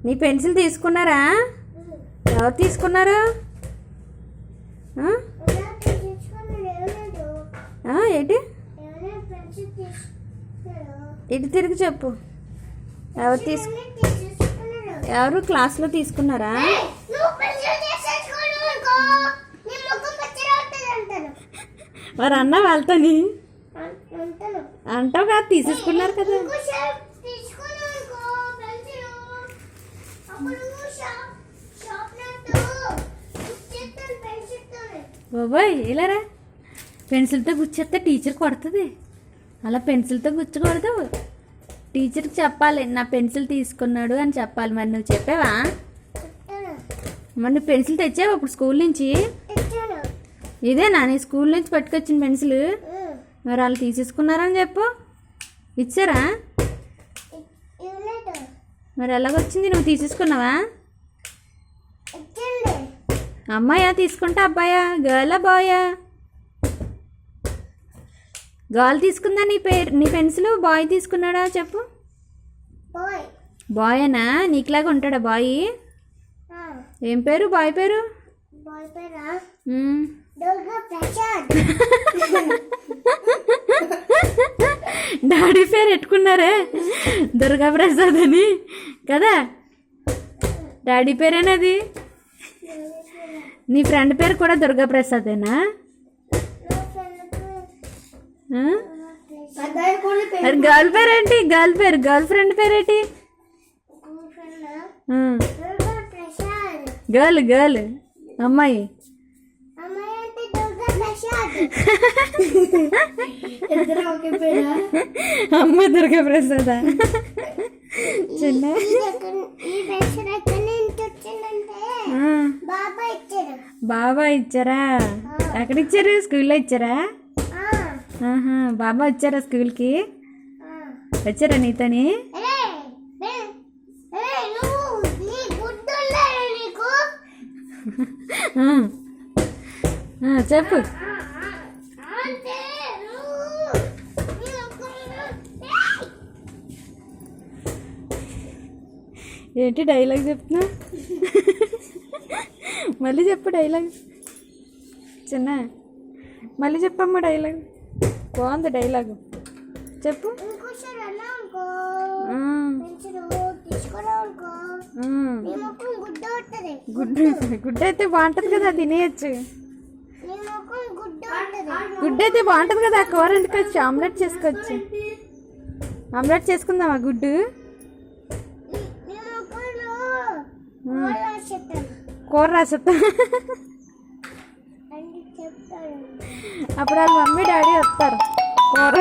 నీ పెన్సిల్ తీసుకున్నారా? ఎవరు తీసుకున్నారు? ఏంటి ఇటు తిరిగి చెప్పు. ఎవరు క్లాస్లో తీసుకున్నారా? మరి అన్న వాళ్ళతోని అంటావు కదా, తీసేసుకున్నారు కదా. బాబాయ్ ఇలారా, పెన్సిల్తో గుచ్చేస్తే టీచర్ కొడుతుంది. అలా పెన్సిల్తో గుచ్చకూడదు. టీచర్కి చెప్పాలి నా పెన్సిల్ తీసుకున్నాడు అని చెప్పాలి. మరి నువ్వు చెప్పావా? మరి నువ్వు పెన్సిల్ తెచ్చావా ఇప్పుడు స్కూల్ నుంచి? ఇదేనా నీ స్కూల్ నుంచి పట్టుకొచ్చిన పెన్సిల్? మరి వాళ్ళు తీసేసుకున్నారని చెప్పు. ఇచ్చారా? మరి ఎలాగొచ్చింది? నువ్వు తీసేసుకున్నావా? అమ్మాయా తీసుకుంటా, అబ్బాయా? గర్లా బాయా? గర్ల్ తీసుకుందా నీ పెన్సిల్? బాయ్ తీసుకున్నాడా చెప్పు. బాయేనా? నీకులాగా ఉంటాడా బాయ్? ఏం పేరు బాయ్ పేరు? డాడీ పేరు పెట్టుకున్నారే దుర్గా ప్రసాద్ అని కదా. డాడీ పేరేనది. నీ ఫ్రెండ్ పేరు కూడా దుర్గా ప్రసాదేనా? గర్ల్ పేరేంటి? గర్ల్ ఫ్రెండ్ పేరేంటి? గర్ల్ అమ్మాయి అమ్మ దుర్గా ప్రసాద్. చిన్న బాబా ఇచ్చారా? ఎక్కడ ఇచ్చారు? స్కూల్లో ఇచ్చారా? బాబా వచ్చారా స్కూల్కి? వచ్చారా నీతోని? చెప్పు. ఏంటి డైలాగ్ చెప్తున్నా? మళ్ళీ చెప్పు డైలాగ్. చిన్న మళ్ళీ చెప్పమ్మా డైలాగ్. బాగుంది డైలాగు, చెప్పు. గుడ్డ అయితే బాగుంటుంది కదా, తినేయచ్చు. గుడ్డ అయితే బాగుంటుంది కదా, కూర వండుకోవచ్చు, ఆమ్లెట్ చేసుకోవచ్చు. ఆమ్లెట్ చేసుకుందామా గుడ్డు? కూర రాసేస్తా. అప్పుడు వాళ్ళ మమ్మీ డాడీ వస్తారు కూర.